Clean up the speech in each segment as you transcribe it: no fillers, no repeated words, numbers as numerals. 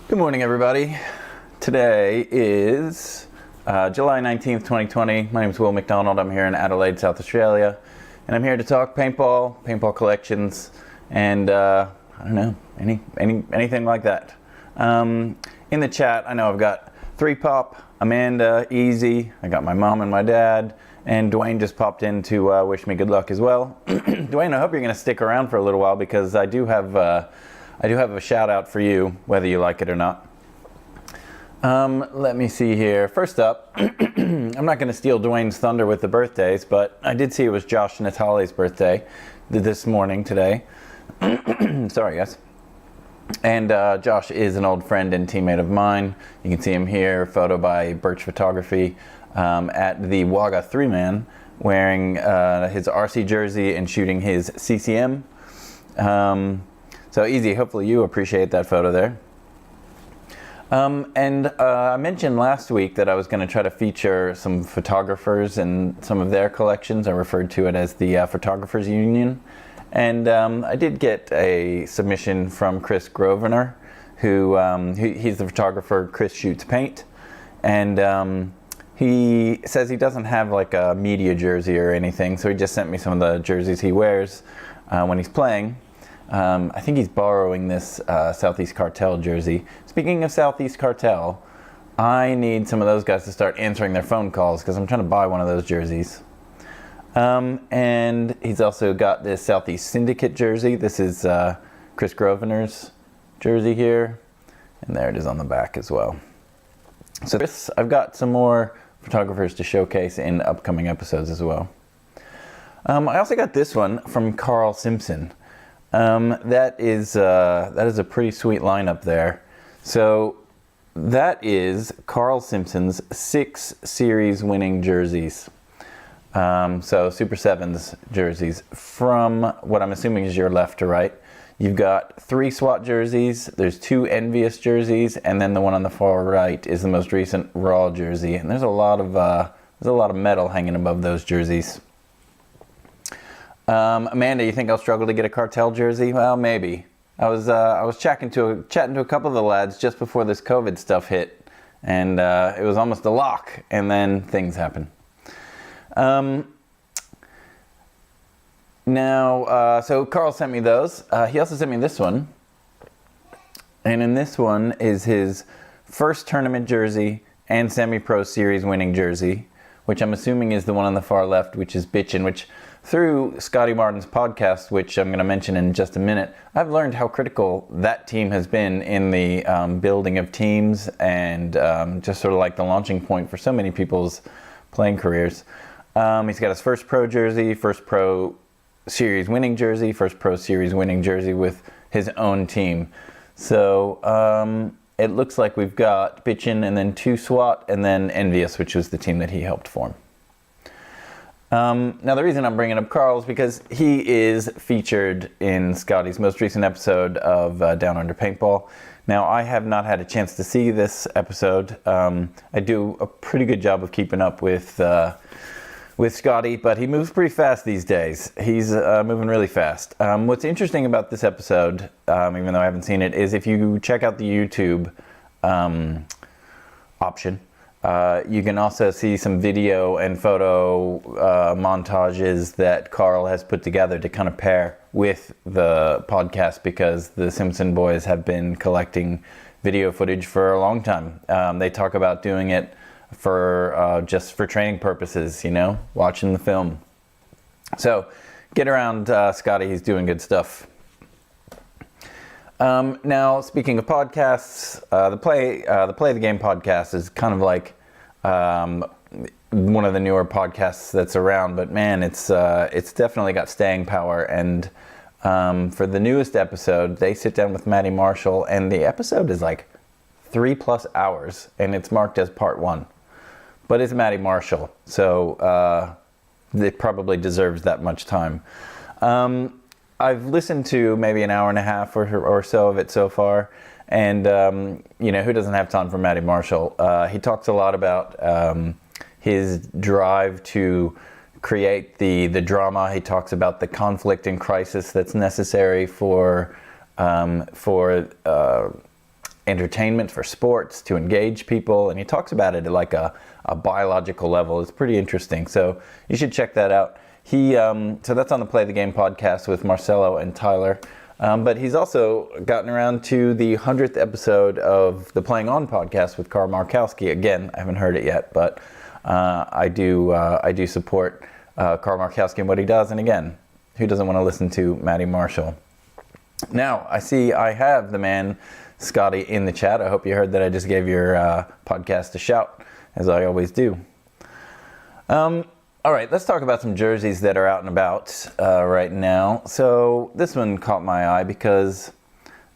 Good morning, everybody. Today is July 19th, 2020. My name is Will McDonald. I'm here in Adelaide, South Australia, and I'm here to talk paintball collections, and I don't know, anything like that. In the chat, I know I've got 3Pop, Amanda, Easy. I got my mom and my dad, and Dwayne just popped in to wish me good luck as well. Dwayne, I hope you're going to stick around for a little while because I do have a shout out for you, whether you like it or not. Let me see here. First up, I'm not going to steal Dwayne's thunder with the birthdays, but I did see it was Josh and Natalie's birthday this morning today. Sorry, guys. And Josh is an old friend and teammate of mine. You can see him here, photo by Birch Photography, at the Wagga 3-man, wearing his RC jersey and shooting his CCM. So Easy, hopefully you appreciate that photo there. I mentioned last week that I was going to try to feature some photographers and some of their collections. I referred to it as the Photographers Union. And I did get a submission from Chris Grosvenor, he's the photographer. Chris shoots paint. And he says he doesn't have like a media jersey or anything, so he just sent me some of the jerseys he wears when he's playing. I think he's borrowing this Southeast Cartel jersey. Speaking of Southeast Cartel, I need some of those guys to start answering their phone calls because I'm trying to buy one of those jerseys. And he's also got this Southeast Syndicate jersey. This is Chris Grosvenor's jersey here. And there it is on the back as well. So I've got some more photographers to showcase in upcoming episodes as well. I also got this one from Karl Simpson. That is a pretty sweet lineup there. So that is Karl Simpson's 6 series winning jerseys. So Super 7s jerseys from what I'm assuming is your left to right. You've got 3 SWAT jerseys, there's 2 Envious jerseys, and then the one on the far right is the most recent Raw jersey. And there's a lot of metal hanging above those jerseys. Amanda, you think I'll struggle to get a cartel jersey? Well, maybe. I was chatting to a couple of the lads just before this COVID stuff hit, and it was almost a lock, and then things happen. So Karl sent me those. He also sent me this one, and in this one is his first tournament jersey and semi-pro series winning jersey, which I'm assuming is the one on the far left, which is Bitchin', which through Scotty Martin's podcast, which I'm going to mention in just a minute, I've learned how critical that team has been in the building of teams and just sort of like the launching point for so many people's playing careers. He's got his first pro jersey, first pro series winning jersey, first pro series winning jersey with his own team. So it looks like we've got Bitchin' and then 2 SWAT and then Envious, which was the team that he helped form. Now the reason I'm bringing up Karl is because he is featured in Scotty's most recent episode of Down Under Paintball. Now I have not had a chance to see this episode. I do a pretty good job of keeping up with Scotty, but he moves pretty fast these days. He's moving really fast. What's interesting about this episode, even though I haven't seen it, is if you check out the YouTube option, you can also see some video and photo montages that Karl has put together to kind of pair with the podcast because the Simpson boys have been collecting video footage for a long time. They talk about doing it for just for training purposes, watching the film. So get around Scotty, he's doing good stuff. Now, speaking of podcasts, the Play the Game podcast is kind of like one of the newer podcasts that's around, but man, it's definitely got staying power. And for the newest episode, they sit down with Maddie Marshall, and the episode is like 3+ hours, and it's marked as part 1. But it's Maddie Marshall, so it probably deserves that much time. I've listened to maybe an hour and a half or so of it so far, and who doesn't have time for Maddie Marshall? He talks a lot about his drive to create the drama. He talks about the conflict and crisis that's necessary for entertainment, for sports, to engage people, and he talks about it at like a biological level. It's pretty interesting, so you should check that out. So that's on the Play the Game podcast with Marcelo and Tyler. But he's also gotten around to the 100th episode of the Playing On podcast with Karl Markowski. Again, I haven't heard it yet, but I do support Karl Markowski and what he does. And again, who doesn't want to listen to Matty Marshall? Now, I see I have the man Scotty in the chat. I hope you heard that I just gave your podcast a shout, as I always do. All right, let's talk about some jerseys that are out and about right now. So this one caught my eye because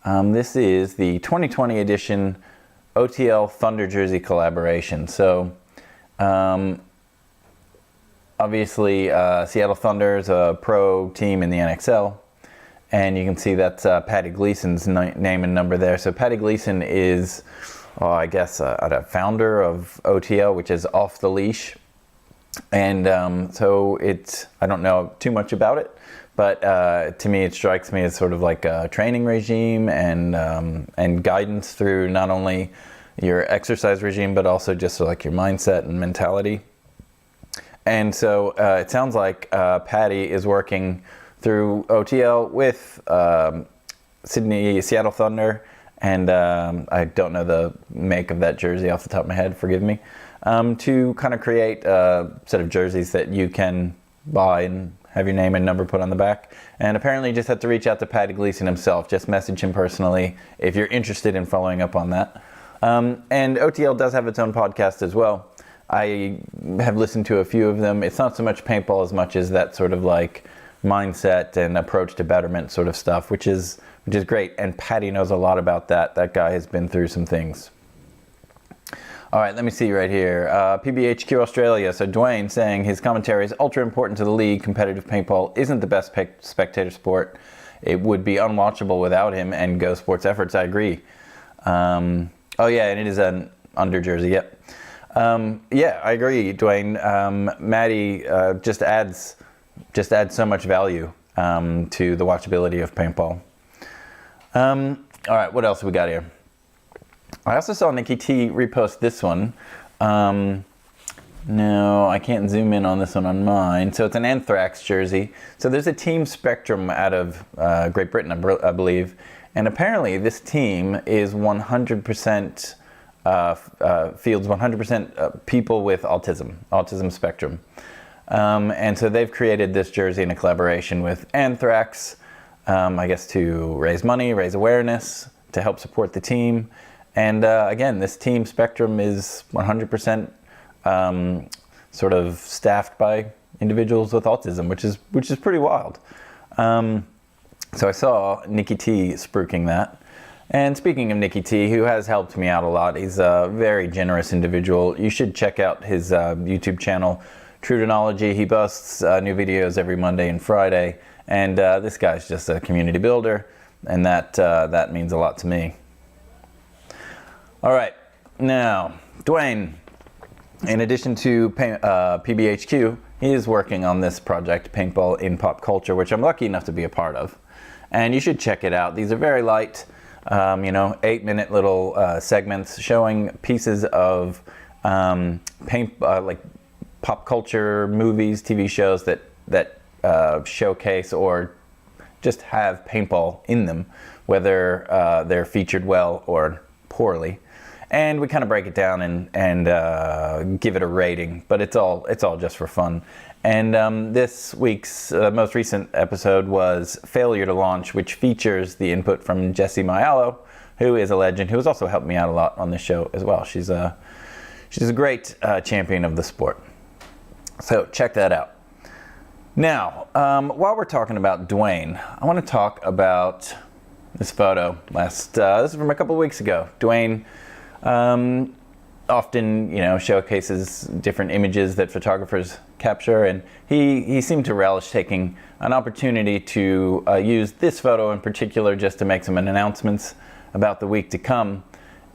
this is the 2020 edition OTL Thunder jersey collaboration. So obviously Seattle Thunder is a pro team in the NXL, and you can see that's Patty Gleason's name and number there. So Patty Gleason is, I guess, a founder of OTL, which is Off the Leash. And so I don't know too much about it, but to me it strikes me as sort of like a training regime and guidance through not only your exercise regime, but also just like your mindset and mentality. And so it sounds like Patty is working through OTL with Seattle Thunder, and I don't know the make of that jersey off the top of my head, forgive me. To kind of create a set of jerseys that you can buy and have your name and number put on the back. And apparently you just have to reach out to Patty Gleason himself. Just message him personally if you're interested in following up on that. And OTL does have its own podcast as well. I have listened to a few of them. It's not so much paintball as much as that sort of like mindset and approach to betterment sort of stuff, which is great. And Patty knows a lot about that. That guy has been through some things. All right, let me see right here. PBHQ Australia. So Dwayne saying his commentary is ultra important to the league. Competitive paintball isn't the best spectator sport. It would be unwatchable without him and Go Sports efforts. I agree. Oh yeah, and it is an under jersey. Yep. Yeah, I agree, Dwayne. Matty just adds so much value to the watchability of paintball. All right, what else have we got here? I also saw Nikki T repost this one. No, I can't zoom in on this one on mine. So it's an Anthrax jersey. So there's a team Spectrum out of Great Britain, I believe. And apparently this team is 100% fields 100% people with autism spectrum. And so they've created this jersey in a collaboration with Anthrax, I guess to raise money, raise awareness, to help support the team. And again, this team Spectrum is 100% sort of staffed by individuals with autism, which is pretty wild. So I saw Nikki T spruiking that. And speaking of Nikki T, who has helped me out a lot, he's a very generous individual. You should check out his YouTube channel, True to Knowledge. He posts new videos every Monday and Friday. And this guy's just a community builder, and that means a lot to me. All right, now, Dwayne, in addition to PBHQ, he is working on this project, Paintball in Pop Culture, which I'm lucky enough to be a part of. And you should check it out. These are very light, 8-minute little segments showing pieces of like pop culture movies, TV shows that showcase or just have paintball in them, whether they're featured well or poorly. And we kind of break it down and give it a rating, but it's all just for fun. And this week's most recent episode was Failure to Launch, which features the input from Jessie Maiallo, who is a legend, who has also helped me out a lot on this show as well. She's a great champion of the sport. So check that out. Now, while we're talking about Dwayne, I want to talk about this photo. This is from a couple of weeks ago. Dwayne often, showcases different images that photographers capture, and he seemed to relish taking an opportunity to use this photo in particular just to make some announcements about the week to come.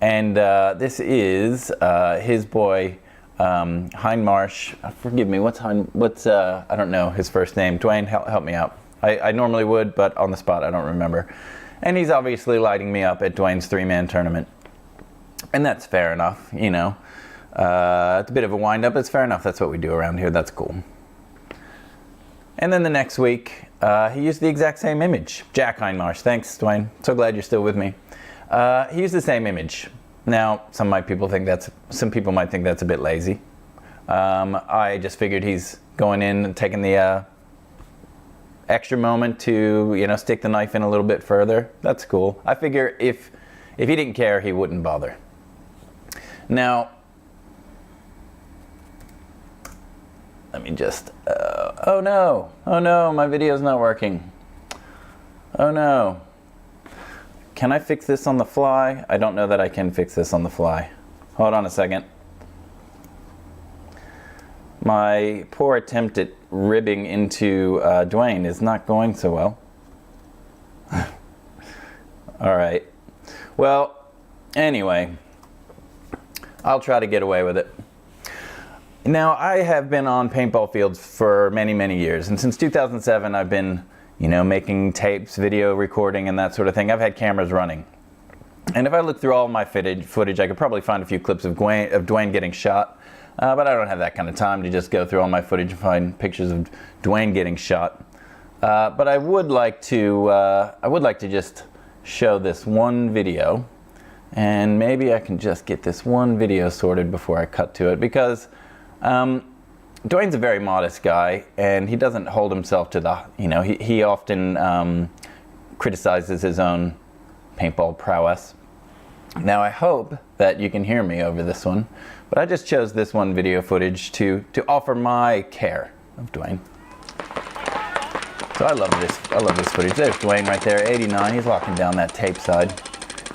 And this is his boy Hindmarsh. Forgive me, what's I don't know his first name. Dwayne, help me out. I normally would, but on the spot I don't remember. And he's obviously lighting me up at Dwayne's 3-man tournament. And that's fair enough, you know. It's a bit of a wind-up. It's fair enough. That's what we do around here. That's cool. And then the next week, he used the exact same image. Jack Hindmarsh. Thanks, Dwayne. So glad you're still with me. He used the same image. Now, some people might think that's a bit lazy. I just figured he's going in and taking the extra moment to, you know, stick the knife in a little bit further. That's cool. I figure if he didn't care, he wouldn't bother. Now, let me just, oh no, my video's not working. Oh no. Can I fix this on the fly? I don't know that I can fix this on the fly. Hold on a second. My poor attempt at ribbing into Dwayne is not going so well. All right. Well, anyway, I'll try to get away with it. Now, I have been on paintball fields for many, many years, and since 2007, I've been, you know, making tapes, video recording, and that sort of thing. I've had cameras running. And if I look through all my footage, I could probably find a few clips of Dwayne getting shot. But I don't have that kind of time to just go through all my footage and find pictures of Dwayne getting shot. But I would like to just show this one video, and maybe I can just get this one video sorted before I cut to it, because Dwayne's a very modest guy, and he doesn't hold himself to the, you know, he often criticizes his own paintball prowess. Now, I hope that you can hear me over this one, but I just chose this one video footage to offer my care of Dwayne. So I love this footage. There's Dwayne right there, 89. He's locking down that tape side.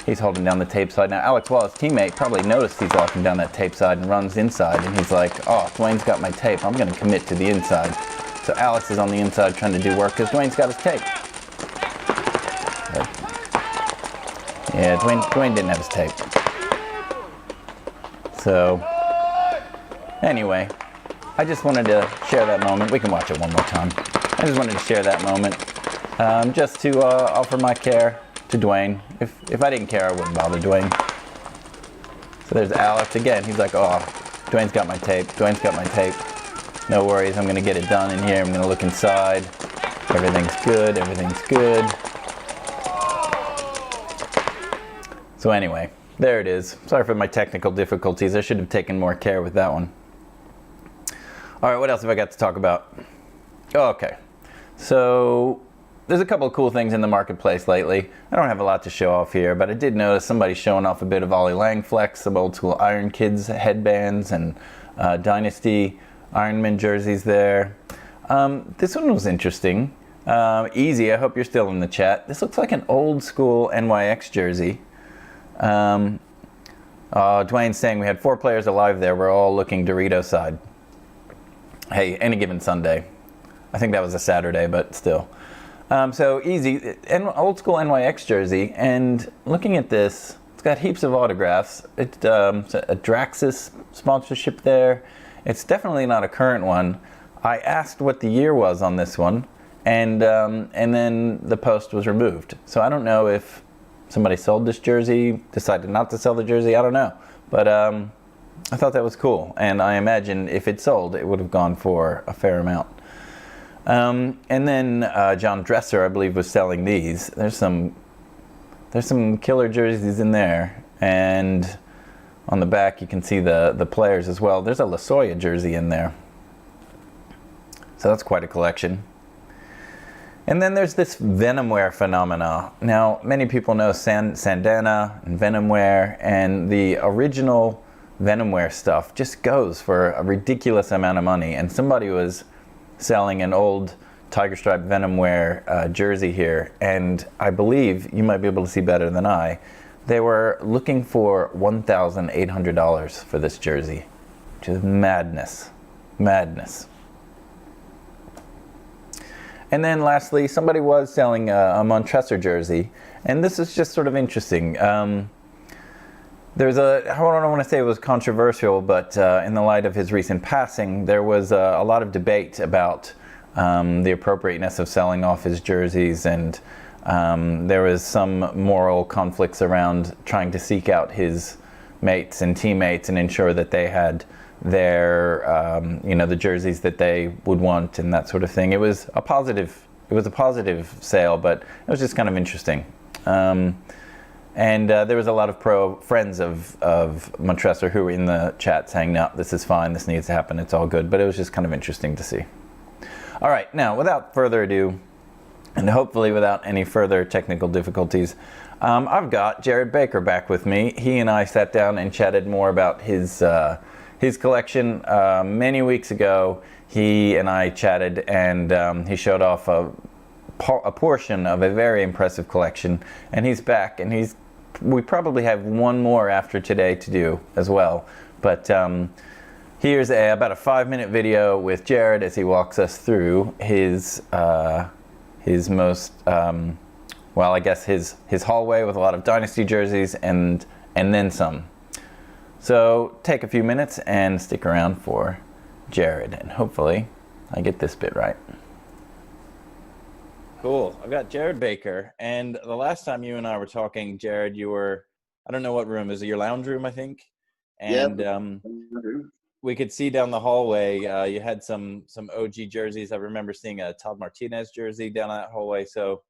He's holding down the tape side. Now, Alex Wallace's teammate probably noticed he's locking down that tape side and runs inside, and he's like, oh, Dwayne's got my tape. I'm going to commit to the inside. So Alex is on the inside trying to do work because Dwayne's got his tape. But, yeah, Dwayne didn't have his tape. So, anyway, I just wanted to share that moment. We can watch it one more time. I just wanted to share that moment just to offer my care to Dwayne. If I didn't care, I wouldn't bother Dwayne. So there's Alex again. He's like, oh, Dwayne's got my tape. Dwayne's got my tape. No worries. I'm going to get it done in here. I'm going to look inside. Everything's good. Everything's good. So anyway, there it is. Sorry for my technical difficulties. I should have taken more care with that one. All right, what else have I got to talk about? Oh, okay. So there's a couple of cool things in the marketplace lately. I don't have a lot to show off here, but I did notice somebody showing off a bit of Ollie Lang flex, some old school Iron Kids headbands, and Dynasty Ironman jerseys there. This one was interesting. Easy, I hope you're still in the chat. This looks like an old school NYX jersey. Dwayne's saying we had 4 players alive there. We're all looking Dorito side. Hey, any given Sunday. I think that was a Saturday, but still. So easy, old school NYX jersey, and looking at this, it's got heaps of autographs. It's a Draxis sponsorship there. It's definitely not a current one. I asked what the year was on this one, and then the post was removed. So I don't know if somebody sold this jersey, decided not to sell the jersey, I don't know. But I thought that was cool, and I imagine if it sold, it would have gone for a fair amount. And then John Dresser, I believe, was selling these. There's some killer jerseys in there, and on the back you can see the players as well. There's a Lasoya jersey in there, so that's quite a collection. And then there's this Venomware phenomena. Now, many people know Sandana and Venomware, and the original Venomware stuff just goes for a ridiculous amount of money, and somebody was selling an old Tiger Stripe Venomware jersey here, and I believe, you might be able to see better than I, they were looking for $1,800 for this jersey, which is madness. Madness. And then lastly, somebody was selling a Montresor jersey, and this is just sort of interesting. There's I don't want to say it was controversial, but in the light of his recent passing, there was a lot of debate about the appropriateness of selling off his jerseys, and there was some moral conflicts around trying to seek out his mates and teammates and ensure that they had their the jerseys that they would want and that sort of thing. It was a positive sale, but it was just kind of interesting. And there was a lot of pro friends of Montresor who were in the chat saying, no, this is fine, this needs to happen, it's all good. But it was just kind of interesting to see. All right, now without further ado, and hopefully without any further technical difficulties, I've got Jared Baker back with me. He and I sat down and chatted more about his collection. Many weeks ago, he and I chatted, and he showed off a portion of a very impressive collection. And he's back, and we probably have one more after today to do as well. But here's about a 5-minute video with Jared as he walks us through his most I guess his hallway with a lot of Dynasty jerseys and then some. So take a few minutes and stick around for Jared, and hopefully I get this bit right. Cool. I've got Jared Baker, and the last time you and I were talking, Jared, you were, I don't know what room, is it your lounge room, I think? And we could see down the hallway, you had some OG jerseys. I remember seeing a Todd Martinez jersey down that hallway. So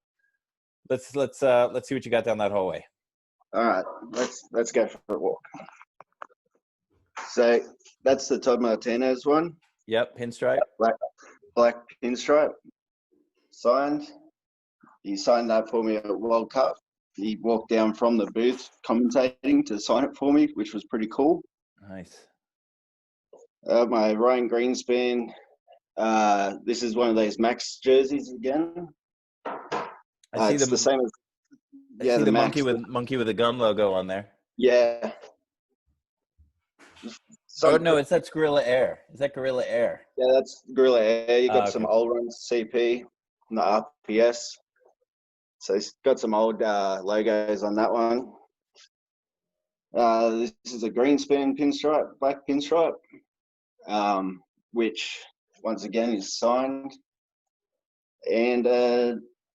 let's see what you got down that hallway. All right, let's go for a walk. So that's the Todd Martinez one. Yep, pinstripe. Black pinstripe. Signed. He signed that for me at World Cup. He walked down from the booth commentating to sign it for me, which was pretty cool. Nice. My Ryan Greenspan. This is one of those Max jerseys again. I see the same as the monkey with the gun logo on there. Yeah. It's that's Gorilla Air. Is that Gorilla Air? Yeah, that's Gorilla Air. You got some old ones, CP, and the RPS. So it's got some old logos on that one. This is a Greenspan pinstripe, black pinstripe, which once again is signed. And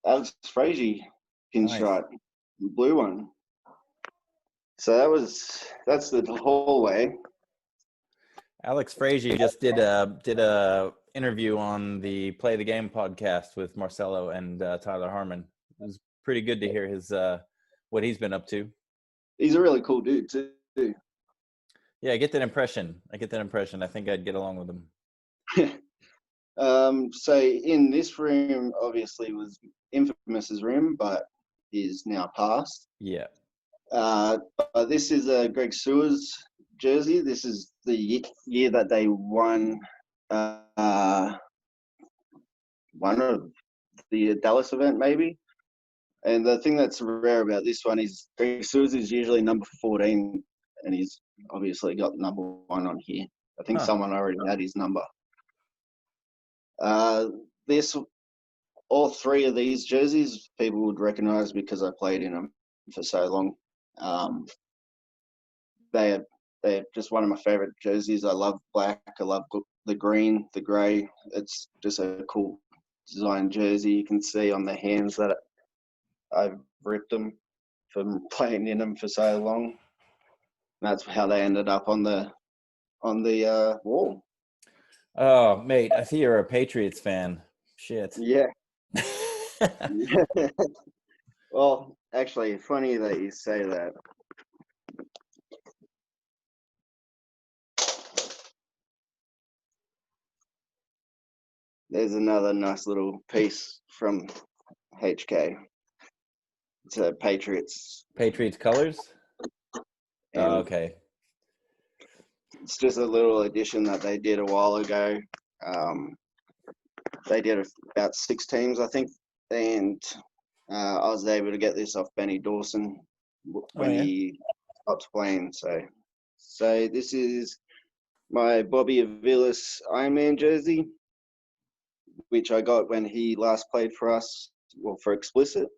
Alex Frazier pinstripe, nice. The blue one. So that's the hallway. Alex Frazier just did a interview on the Play the Game podcast with Marcelo and Tyler Harmon. It was pretty good to hear his what he's been up to. He's a really cool dude too. Yeah, I get that impression. I think I'd get along with him. So in this room, obviously, was Infamous's room, but is now past. Yeah. This is a Greg Sewers jersey. This is the year that they won one of the Dallas event, maybe. And the thing that's rare about this one is Greg Sewers is usually number 14, and he's obviously got number 1 on here. I think someone already had his number. All 3 of these jerseys people would recognize because I played in them for so long. They're just one of my favorite jerseys. I love black. I love the green, the grey. It's just a cool design jersey. You can see on the hands that I've ripped them from playing in them for so long. That's how they ended up on the wall. Oh, mate, I see you're a Patriots fan. Shit. Yeah. Well, actually, funny that you say that. There's another nice little piece from HK. It's a Patriots colors? Oh, okay. It's just a little addition that they did a while ago. They did about 6 teams, I think, and I was able to get this off Benny Dawson when he stopped playing. So this is my Bobby Avilas Ironman jersey, which I got when he last played for us, for Explicit.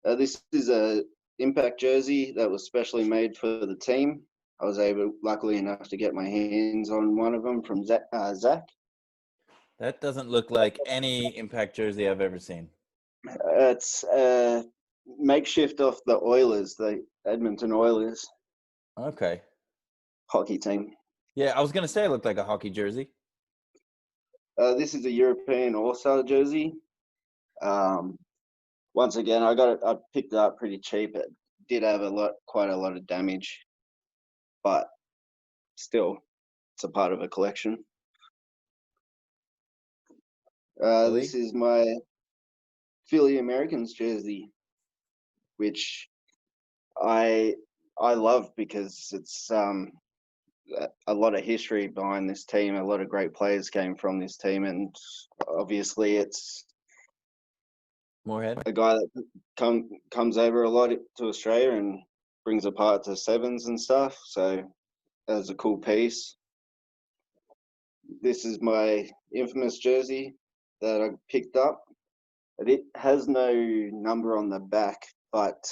This is a Impact jersey that was specially made for the team. I was luckily enough to get my hands on one of them from Zach. That doesn't look like any Impact jersey I've ever seen. It's makeshift off the Oilers, the Edmonton Oilers Okay. hockey team. Yeah, I was gonna say it looked like a hockey jersey. This is a European All-Star jersey. Once again, I picked it up pretty cheap. It did have quite a lot of damage, but still, it's a part of a collection. Really? This is my Philly Americans jersey, which I love because it's a lot of history behind this team. A lot of great players came from this team, and obviously it's Moorhead. a guy that comes over a lot to Australia and brings a part to sevens and stuff. So that's a cool piece. This is my infamous jersey that I picked up. It has no number on the back, but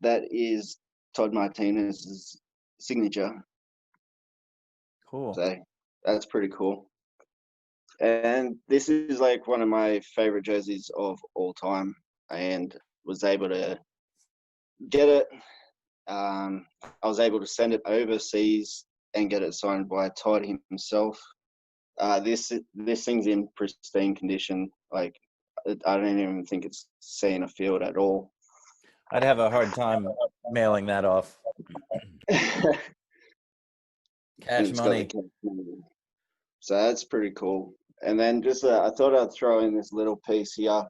that is Todd Martinez's signature. Cool. So that's pretty cool. And this is like one of my favorite jerseys of all time, and was able to get it. I was able to send it overseas and get it signed by Todd himself. This thing's in pristine condition. Like, I don't even think it's seen a field at all. I'd have a hard time mailing that off. Cash money. So that's pretty cool. And then just I thought I'd throw in this little piece here.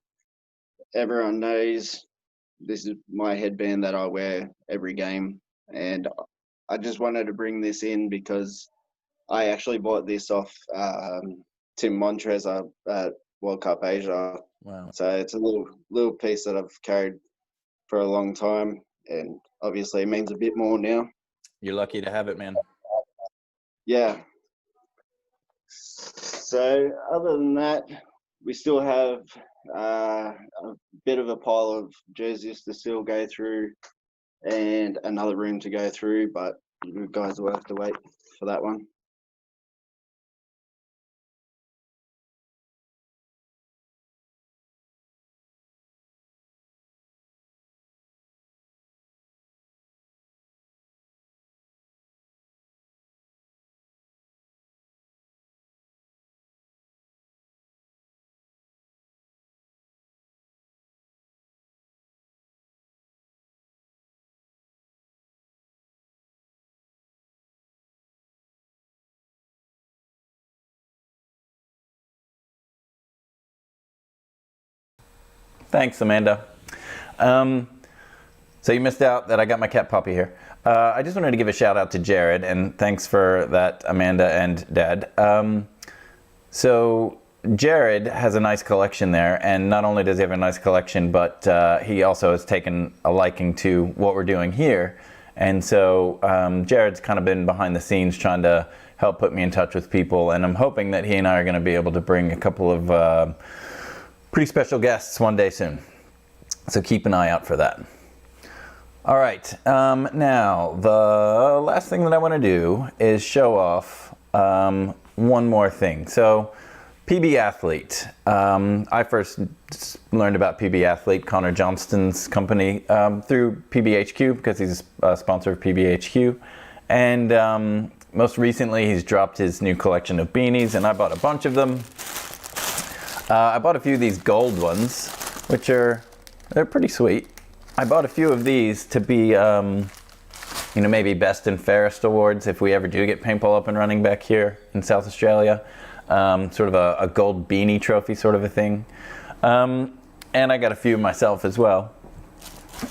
Everyone knows this is my headband that I wear every game, and I just wanted to bring this in because I actually bought this off Tim Montrezl at World Cup Asia. Wow. So it's a little piece that I've carried for a long time, and obviously it means a bit more now. You're lucky to have it, man. Yeah. So other than that, we still have a bit of a pile of jerseys to still go through and another room to go through, but you guys will have to wait for that one. Thanks, Amanda. So you missed out that I got my cat Poppy here. I just wanted to give a shout out to Jared, and thanks for that, Amanda and Dad. So Jared has a nice collection there, and not only does he have a nice collection, but he also has taken a liking to what we're doing here. And so Jared's kind of been behind the scenes trying to help put me in touch with people, and I'm hoping that he and I are going to be able to bring a couple of pretty special guests one day soon. So keep an eye out for that. All right, now the last thing that I want to do is show off one more thing. So PB Athlete. I first learned about PB Athlete, Connor Johnston's company, through PBHQ because he's a sponsor of PBHQ. And most recently he's dropped his new collection of beanies, and I bought a bunch of them. I bought a few of these gold ones, which they're pretty sweet. I bought a few of these to be, maybe best and fairest awards if we ever do get paintball up and running back here in South Australia. Sort of a gold beanie trophy sort of a thing. And I got a few myself as well.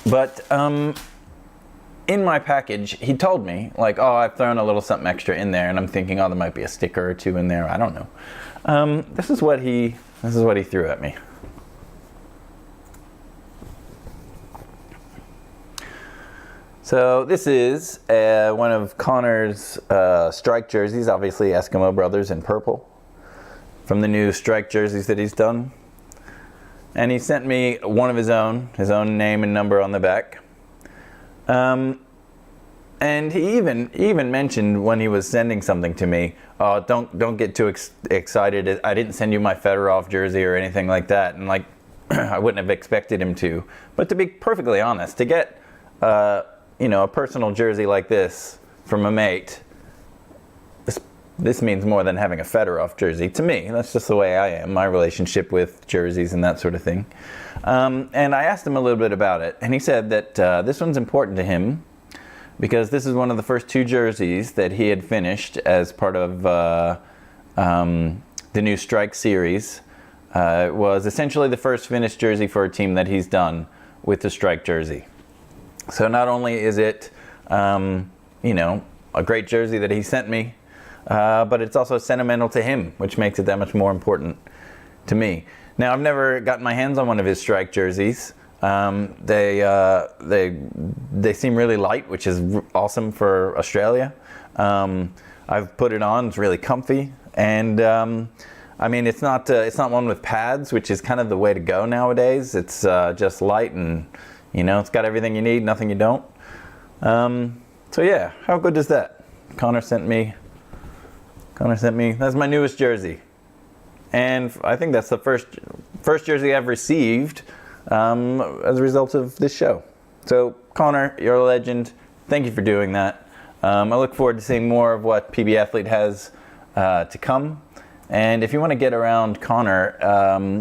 But in my package, he told me, like, oh, I've thrown a little something extra in there, and I'm thinking, oh, there might be a sticker or two in there. I don't know. This is what he threw at me. So this is one of Connor's strike jerseys, obviously Eskimo Brothers in purple, from the new strike jerseys that he's done. And he sent me one of his own name and number on the back. And he even mentioned when he was sending something to me, "Oh, don't get too excited. I didn't send you my Fedorov jersey or anything like that." And like, I wouldn't have expected him to. But to be perfectly honest, to get a personal jersey like this from a mate, this means more than having a Fedorov jersey to me. That's just the way I am. My relationship with jerseys and that sort of thing. And I asked him a little bit about it, and he said that this one's important to him, because this is one of the first 2 jerseys that he had finished as part of the new Strike series. It was essentially the first finished jersey for a team that he's done with the Strike jersey. So not only is it, a great jersey that he sent me, but it's also sentimental to him, which makes it that much more important to me. Now, I've never gotten my hands on one of his Strike jerseys. They seem really light, which is awesome for Australia. I've put it on; it's really comfy, and it's not one with pads, which is kind of the way to go nowadays. It's just light, and it's got everything you need, nothing you don't. So yeah, how good is that? Connor sent me. That's my newest jersey, and I think that's the first jersey I've received as a result of this show. So Connor, you're a legend. Thank you for doing that. I look forward to seeing more of what PB Athlete has to come. And if you want to get around Connor,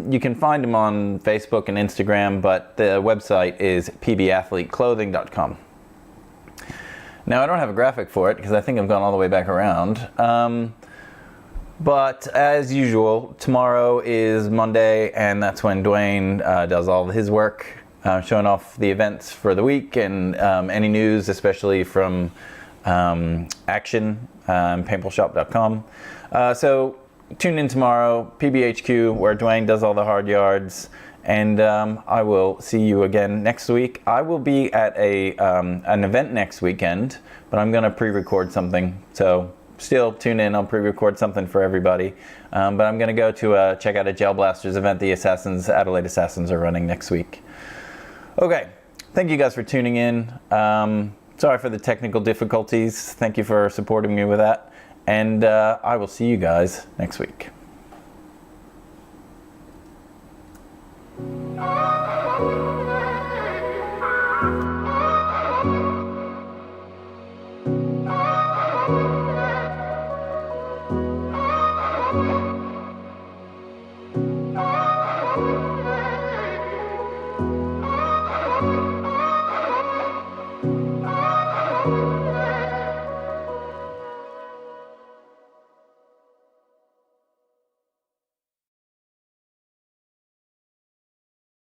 you can find him on Facebook and Instagram, but the website is pbathleteclothing.com. Now, I don't have a graphic for it because I think I've gone all the way back around. But as usual, tomorrow is Monday, and that's when Dwayne does all of his work, showing off the events for the week and any news, especially from Action, paintballshop.com. So tune in tomorrow, PBHQ, where Dwayne does all the hard yards, and I will see you again next week. I will be at an event next weekend, but I'm going to pre-record something, so still tune in. I'll pre-record something for everybody, but I'm going to go to check out a Gel Blasters event the Adelaide Assassins are running next week. Okay, thank you guys for tuning in. Sorry for the technical difficulties. Thank you for supporting me with that, and I will see you guys next week.